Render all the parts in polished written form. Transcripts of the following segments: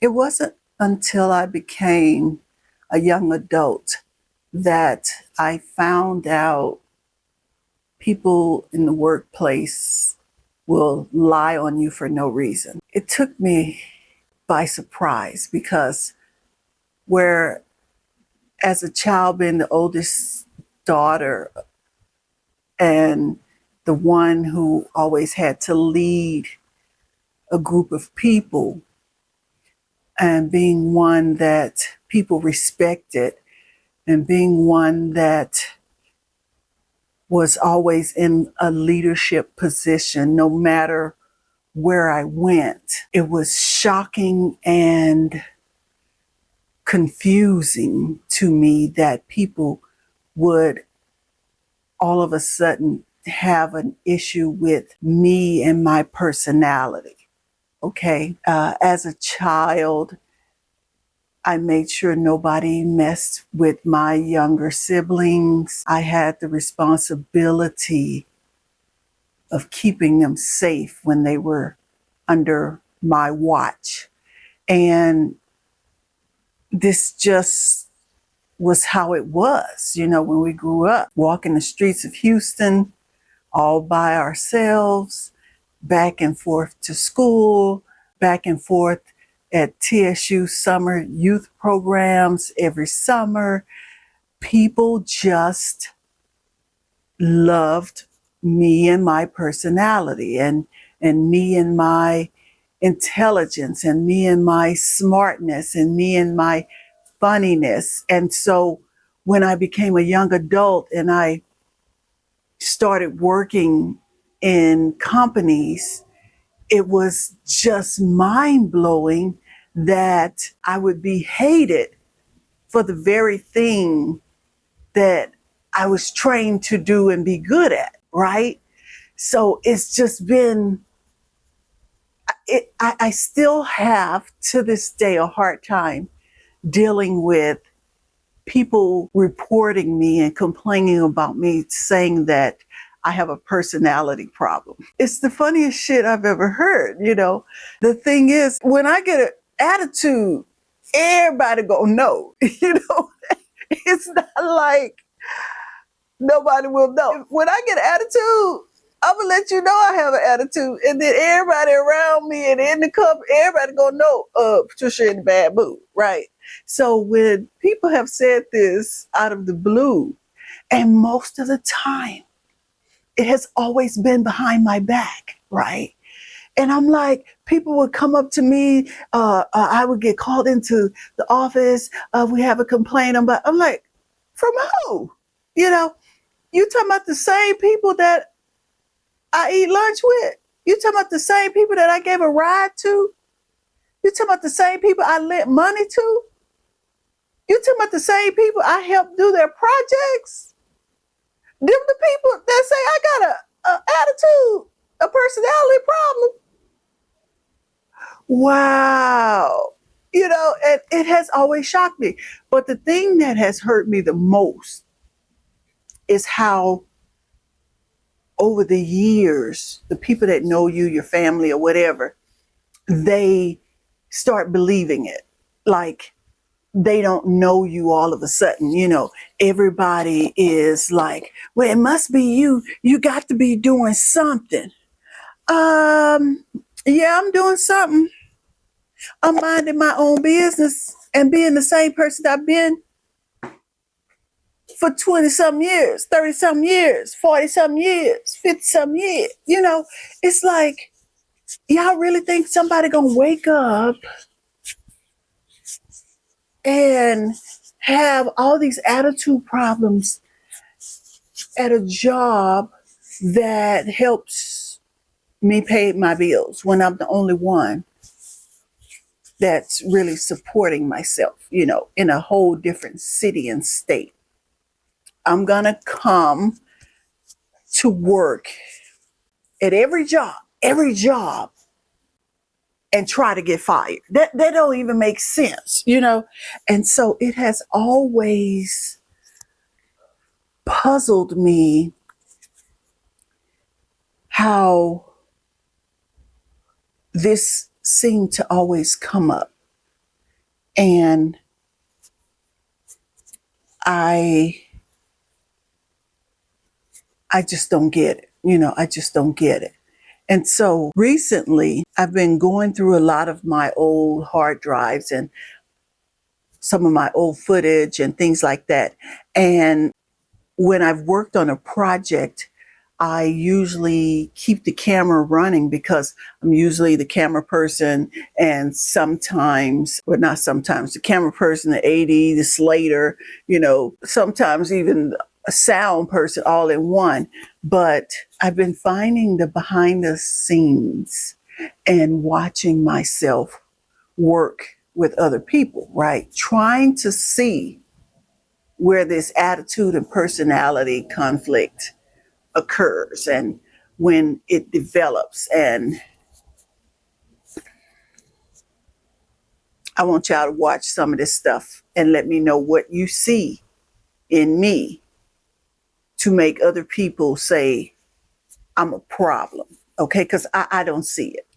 It wasn't until I became a young adult that I found out people in the workplace will lie on you for no reason. It took me by surprise because where as a child being the oldest daughter and the one who always had to lead a group of people and being one that people respected and being one that was always in a leadership position no matter where I went. It was shocking and confusing to me that people would all of a sudden have an issue with me and my personality. Okay. As a child, I made sure nobody messed with my younger siblings. I had the responsibility of keeping them safe when they were under my watch. And this just was how it was, when we grew up, walking the streets of Houston all by ourselves, back and forth to school, back and forth at TSU summer youth programs every summer. People just loved me and my personality and me and my intelligence and me and my smartness and me and my funniness. And so when I became a young adult and I started working in companies, it was just mind-blowing that I would be hated for the very thing that I was trained to do and be good at, right? So it's just been, I still have to this day a hard time dealing with people reporting me and complaining about me, saying that I have a personality problem. It's the funniest shit I've ever heard, The thing is, when I get an attitude, everybody gonna know, It's not like nobody will know. When I get an attitude, I'm gonna let you know I have an attitude, and then everybody around me and in the company, everybody gonna know Patricia in a bad mood, right? So when people have said this out of the blue, and most of the time, it has always been behind my back, right? And I'm like, people would come up to me, I would get called into the office, we have a complaint, I'm like, from who? You talking about the same people that I eat lunch with? You talking about the same people that I gave a ride to? You talking about the same people I lent money to? You talking about the same people I helped do their projects? Them the people that say I got a attitude, a personality problem. Wow. And it has always shocked me. But the thing that has hurt me the most is how over the years, the people that know you, your family or whatever, they start believing it. Like they don't know you all of a sudden, everybody is like, well, it must be you. You got to be doing something. Yeah, I'm doing something. I'm minding my own business and being the same person I've been for 20 some years, 30 some years, 40 some years, 50 some years. It's like, y'all really think somebody gonna wake up and have all these attitude problems at a job that helps me pay my bills when I'm the only one that's really supporting myself, in a whole different city and state. I'm gonna come to work at every job and try to get fired. That don't even make sense, And so it has always puzzled me how this seemed to always come up. And I just don't get it. I just don't get it. And so recently I've been going through a lot of my old hard drives and some of my old footage and things like that. And when I've worked on a project, I usually keep the camera running because I'm usually the camera person, and sometimes, but not sometimes, the camera person, the AD, the slater, sometimes even a sound person all in one. But I've been finding the behind the scenes and watching myself work with other people, right? Trying to see where this attitude and personality conflict occurs and when it develops. And I want y'all to watch some of this stuff and let me know what you see in me to make other people say I'm a problem. Okay, because I don't see it.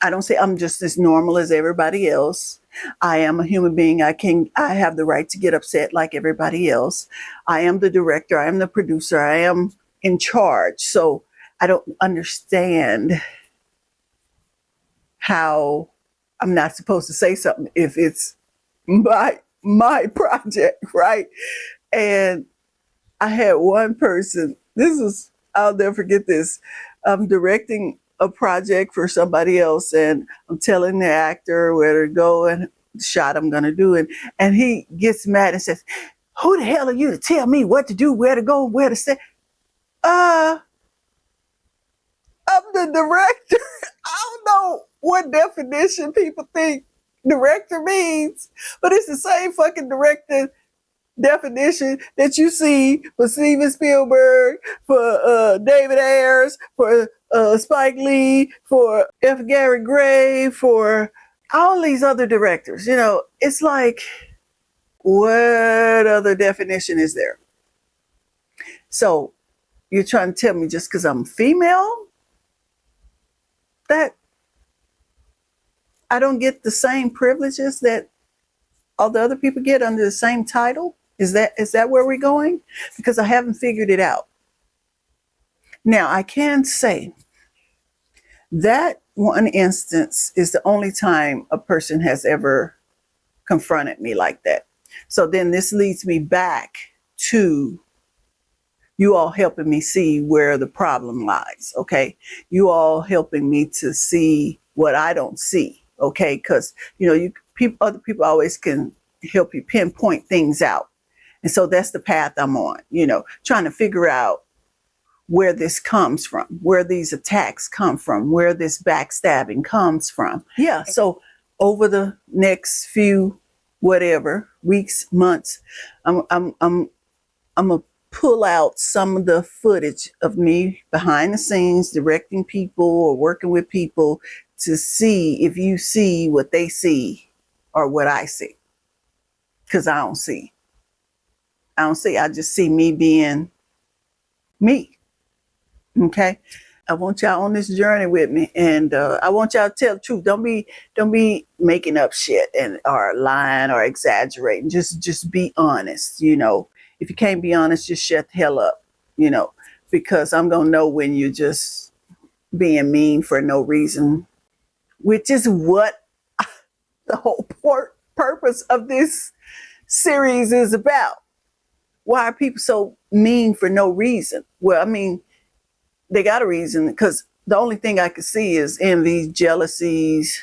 I don't say I'm just as normal as everybody else. I am a human being. I have the right to get upset like everybody else. I am the director. I am the producer. I am in charge. So I don't understand how I'm not supposed to say something if it's my project, right? And I had one person, I'll never forget this. I'm directing a project for somebody else and I'm telling the actor where to go and the shot I'm going to do. And he gets mad and says, who the hell are you to tell me what to do, where to go, where to stay? I'm the director. I don't know what definition people think director means, but it's the same fucking director definition that you see for Steven Spielberg, for David Ayers, for Spike Lee, for F. Gary Gray, for all these other directors. It's like, what other definition is there? So you're trying to tell me just because I'm female that I don't get the same privileges that all the other people get under the same title? Is that where we're going? Because I haven't figured it out. Now, I can say that one instance is the only time a person has ever confronted me like that. So then this leads me back to you all helping me see where the problem lies, okay? You all helping me to see what I don't see, okay? Because, other people always can help you pinpoint things out. And so that's the path I'm on, trying to figure out where this comes from, where these attacks come from, where this backstabbing comes from. Yeah, so over the next few whatever weeks, months, I'm gonna pull out some of the footage of me behind the scenes directing people or working with people to see if you see what they see or what I see. Because I don't see. I just see me being me. Okay. I want y'all on this journey with me, and I want y'all to tell the truth. Don't be making up shit or lying or exaggerating. Just be honest. If you can't be honest, just shut the hell up. Because I'm gonna know when you're just being mean for no reason, which is what the whole purpose of this series is about. Why are people so mean for no reason? Well, I mean, they got a reason, because the only thing I can see is envy, jealousies,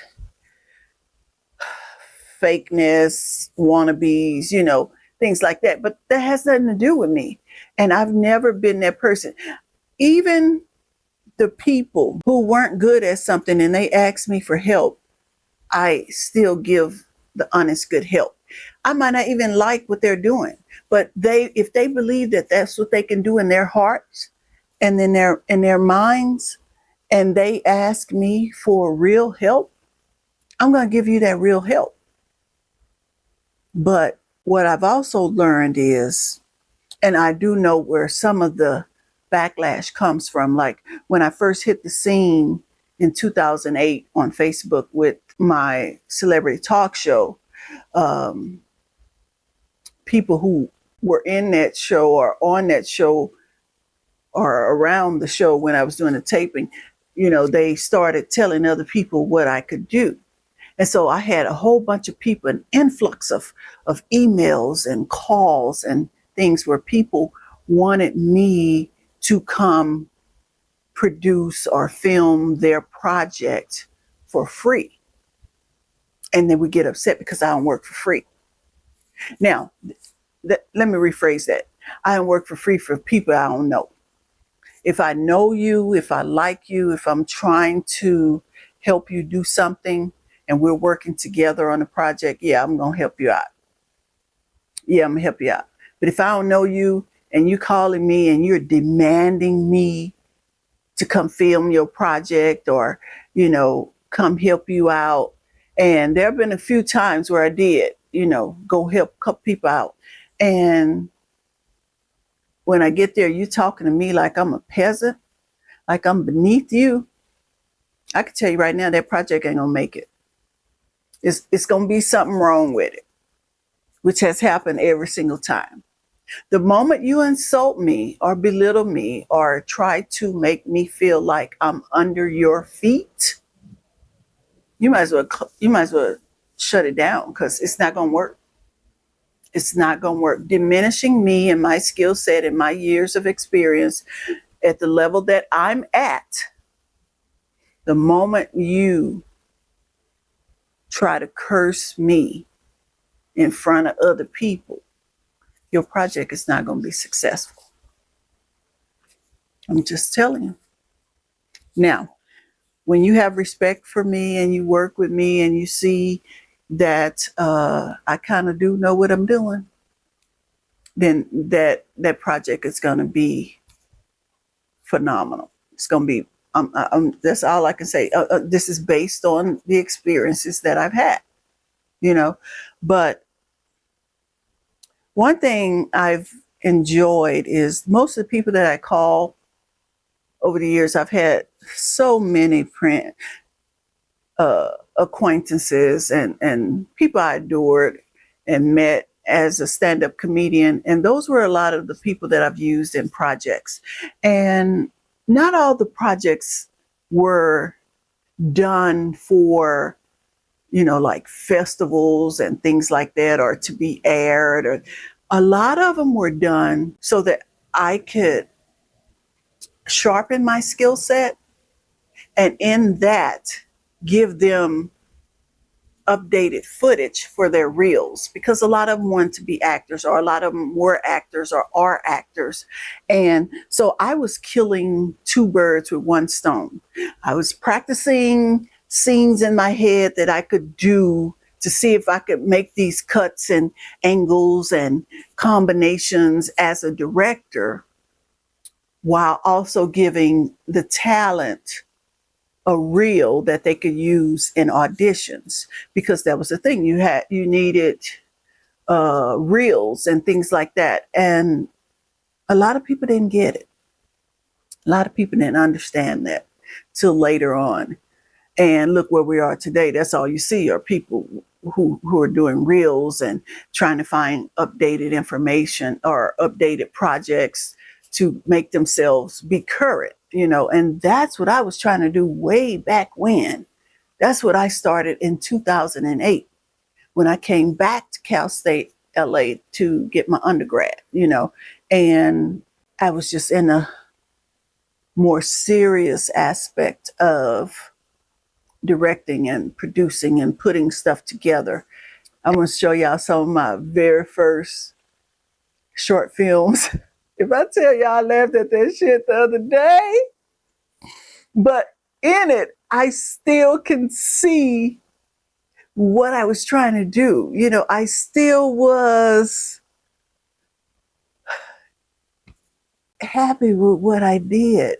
fakeness, wannabes, things like that. But that has nothing to do with me. And I've never been that person. Even the people who weren't good at something and they asked me for help, I still give the honest, good help. I might not even like what they're doing, but if they believe that that's what they can do in their hearts and in their minds, and they ask me for real help, I'm going to give you that real help. But what I've also learned is, and I do know where some of the backlash comes from, like when I first hit the scene in 2008 on Facebook with my celebrity talk show, um, people who were in that show or on that show or around the show when I was doing the taping, they started telling other people what I could do. And so I had a whole bunch of people, an influx of emails and calls and things where people wanted me to come produce or film their project for free. And then we get upset because I don't work for free. Now, let me rephrase that. I don't work for free for people I don't know. If I know you, if I like you, if I'm trying to help you do something and we're working together on a project, yeah, I'm going to help you out. Yeah, I'm going to help you out. But if I don't know you and you calling me and you're demanding me to come film your project or, come help you out. And there have been a few times where I did, go help a couple people out. And when I get there, you talking to me like I'm a peasant, like I'm beneath you. I can tell you right now, that project ain't gonna make it. It's gonna be something wrong with it, which has happened every single time. The moment you insult me or belittle me or try to make me feel like I'm under your feet, you might as well shut it down because it's not gonna work. It's not gonna work. Diminishing me and my skill set and my years of experience at the level that I'm at, the moment you try to curse me in front of other people, your project is not going to be successful. I'm just telling you. Now, when you have respect for me and you work with me and you see that I kind of do know what I'm doing, then that project is going to be phenomenal. It's going to be, that's all I can say. This is based on the experiences that I've had, But one thing I've enjoyed is most of the people that I call over the years, I've had so many acquaintances and people I adored and met as a stand-up comedian. And those were a lot of the people that I've used in projects. And not all the projects were done for, like festivals and things like that, or to be aired. Or a lot of them were done so that I could sharpen my skill set, and in that give them updated footage for their reels, because a lot of them want to be actors, or a lot of them were actors or are actors. And so I was killing two birds with one stone. I was practicing scenes in my head that I could do to see if I could make these cuts and angles and combinations as a director, while also giving the talent a reel that they could use in auditions, because that was the thing. You needed reels and things like that. And a lot of people didn't get it. A lot of people didn't understand that till later on. And look where we are today. That's all you see are people who are doing reels and trying to find updated information or updated projects to make themselves be current, and that's what I was trying to do way back when. That's what I started in 2008 when I came back to Cal State LA to get my undergrad, and I was just in a more serious aspect of directing and producing and putting stuff together. I'm going to show y'all some of my very first short films. If I tell y'all I laughed at that shit the other day, but in it, I still can see what I was trying to do. I still was happy with what I did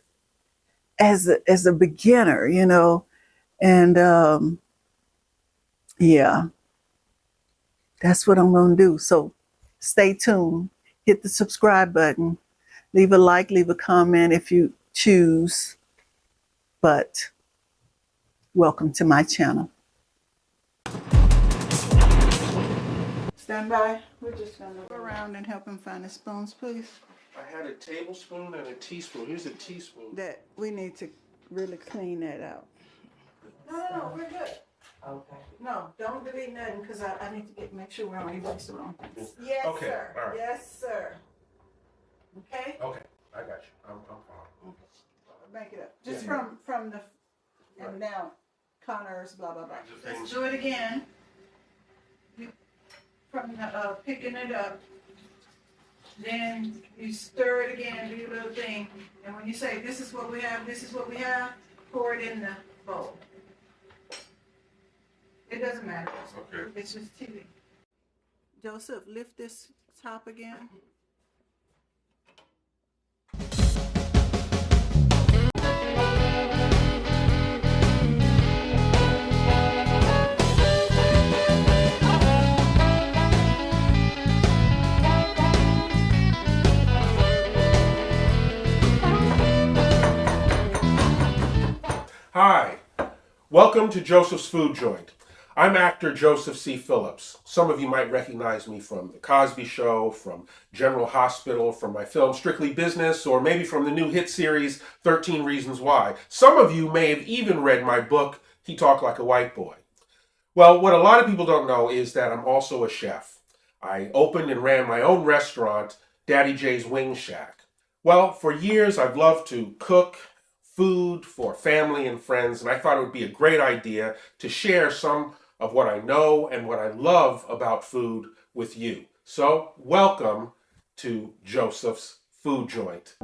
as a beginner, and yeah, that's what I'm going to do. So stay tuned. Hit the subscribe button. Leave a like, leave a comment if you choose. But welcome to my channel. Stand by. We're just gonna go around and help him find the spoons, please. I had a tablespoon and a teaspoon. Here's a teaspoon. That we need to really clean that out. No, we're good. Okay. No, don't delete nothing because I need to make sure we're on erase the wrong. Yes, Okay, sir. all right. Yes, sir. Okay? Okay, I got you. I'm fine. Make it up. Just Yeah. from the and now Connor's blah blah blah. Let's do it again. From the picking it up. Then you stir it again, do your little thing. And when you say this is what we have, this is what we have, pour it in the bowl. It doesn't matter. Okay. It's just TV. Joseph, lift this top again. Hi, welcome to Joseph's Food Joint. I'm actor Joseph C. Phillips. Some of you might recognize me from The Cosby Show, from General Hospital, from my film Strictly Business, or maybe from the new hit series 13 Reasons Why. Some of you may have even read my book, He Talked Like a White Boy. Well, what a lot of people don't know is that I'm also a chef. I opened and ran my own restaurant, Daddy J's Wing Shack. Well, for years I've loved to cook food for family and friends, and I thought it would be a great idea to share some of what I know and what I love about food with you. So, welcome to Joseph's Food Joint.